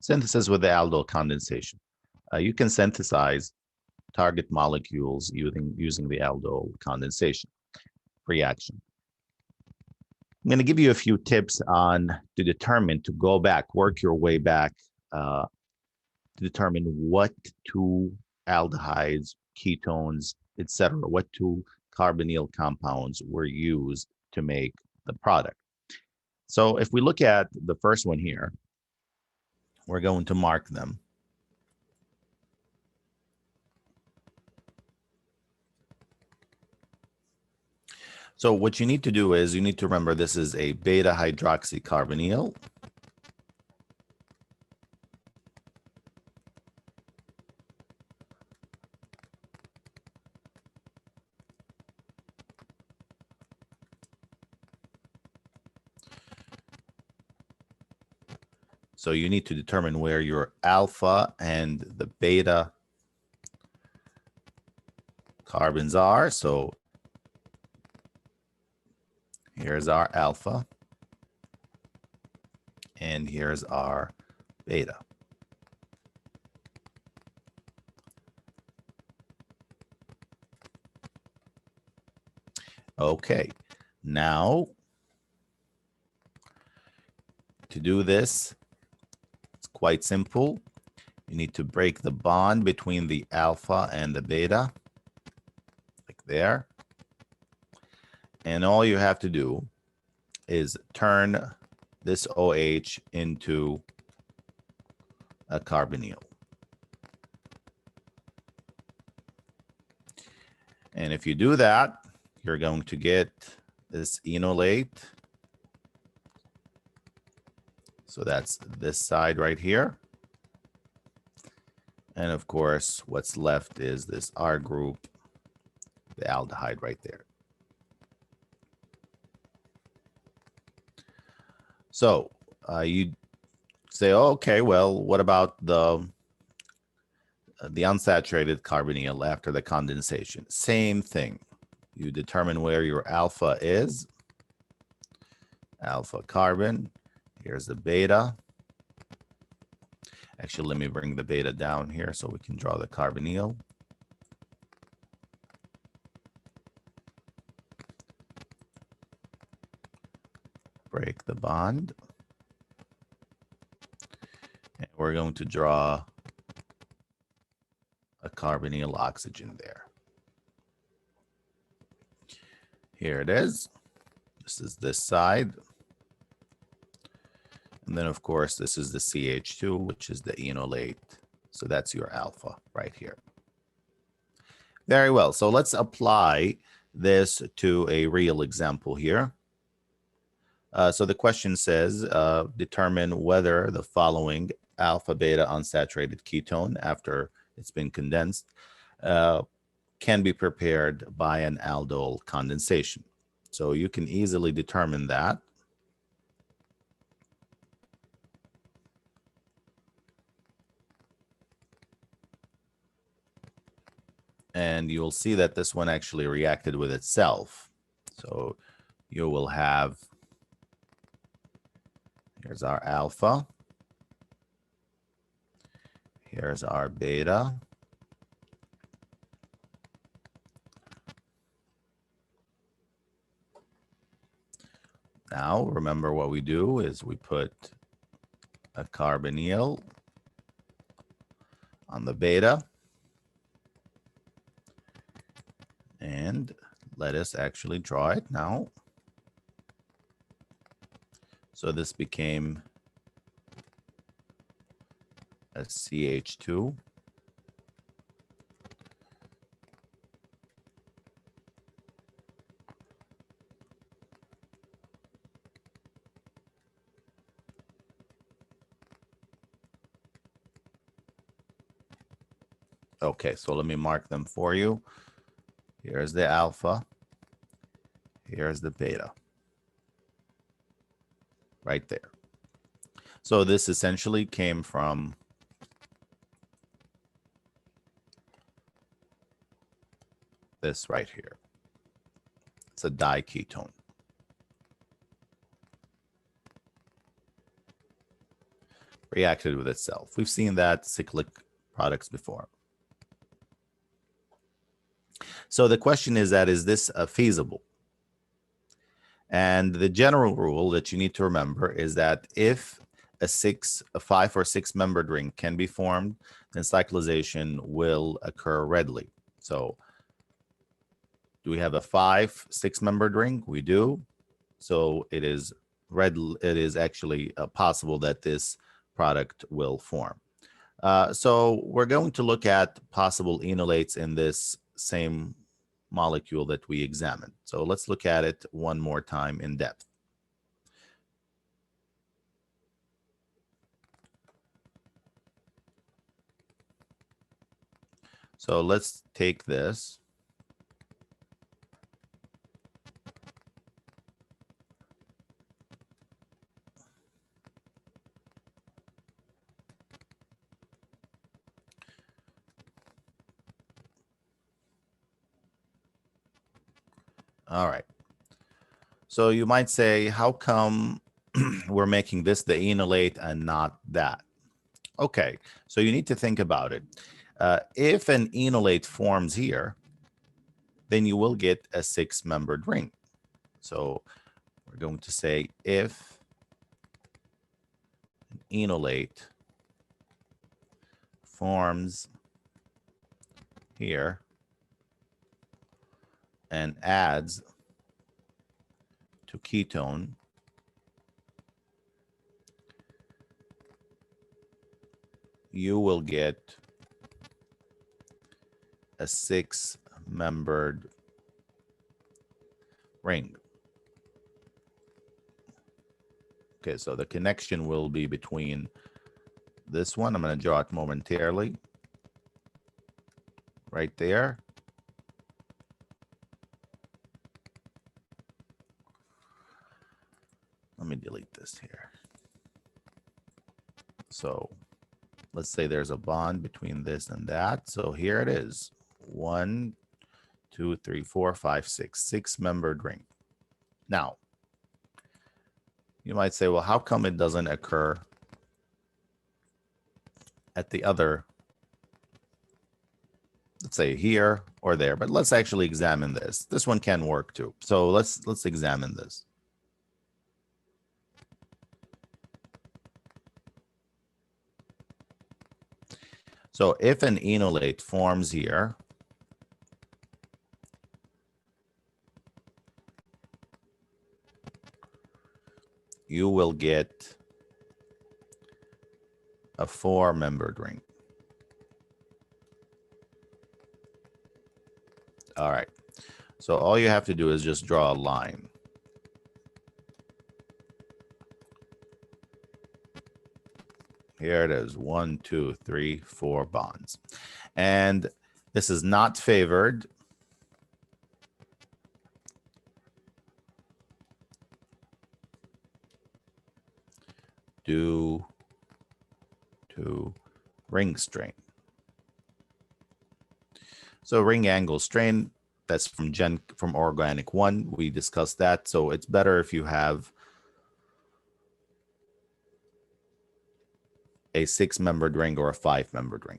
Synthesis with the aldol condensation. You can synthesize target molecules using the aldol condensation reaction. I'm going to give you a few tips on to determine, to go back, work your way back to determine what two aldehydes, ketones, etc., what two carbonyl compounds were used to make the product. So if we look at the first one here, we're going to mark them. So what you need to do is you need to remember this is a beta hydroxycarbonyl. So you need to determine where your alpha and the beta carbons are. So here's our alpha, and here's our beta. Okay, now to do this, it's quite simple. You need to break the bond between the alpha and the beta, like there. And all you have to do is turn this OH into a carbonyl. And if you do that, you're going to get this enolate. So that's this side right here. And of course, what's left is this R group, the aldehyde right there. So you say, oh, okay, well, what about the unsaturated carbonyl after the condensation? Same thing. You determine where your alpha is. Alpha carbon. Here's the beta. Actually, let me bring the beta down here so we can draw the carbonyl. Break the bond. And we're going to draw a carbonyl oxygen there. Here it is. This is this side. And then, of course, this is the CH2, which is the enolate. So that's your alpha right here. Very well. So let's apply this to a real example here. So the question says, determine whether the following alpha beta unsaturated ketone after it's been condensed can be prepared by an aldol condensation. So you can easily determine that. And you'll see that this one actually reacted with itself. So you will have, here's our alpha. Here's our beta. Now, remember what we do is we put a carbonyl on the beta. And let us actually draw it now. So this became a CH2. Okay, so let me mark them for you. Here's the alpha. Here's the beta. Right there. So this essentially came from this right here. It's a reacted with itself. We've seen that cyclic products before. So the question is that, is this feasible? And the general rule that you need to remember is that if a 5 or 6 membered ring can be formed, then cyclization will occur readily. So do we have a 5, 6 membered ring? We do. So it is actually possible that this product will form. So we're going to look at possible enolates in this same molecule that we examined. So let's look at it one more time in depth. So let's take this. All right. So you might say, how come we're making this the enolate and not that? Okay, so you need to think about it. If an enolate forms here, then you will get a 6-membered ring. So we're going to say if an enolate forms here and adds to ketone, you will get a 6-membered ring. Okay, so the connection will be between this one. I'm going to draw it momentarily. Right there. Let me delete this here. So let's say there's a bond between this and that. So here it is. 1, 2, 3, 4, 5, 6. 6-membered ring. Now, you might say, well, how come it doesn't occur at the other, let's say here or there? But let's actually examine this. This one can work too. So let's examine this. So if an enolate forms here, you will get a 4-membered ring. All right. So all you have to do is just draw a line. Here it is, 1, 2, 3, 4 bonds. And this is not favored. Due to ring strain. So ring angle strain, that's from organic 1. We discussed that. So it's better if you have a 6-membered ring or a 5-membered ring.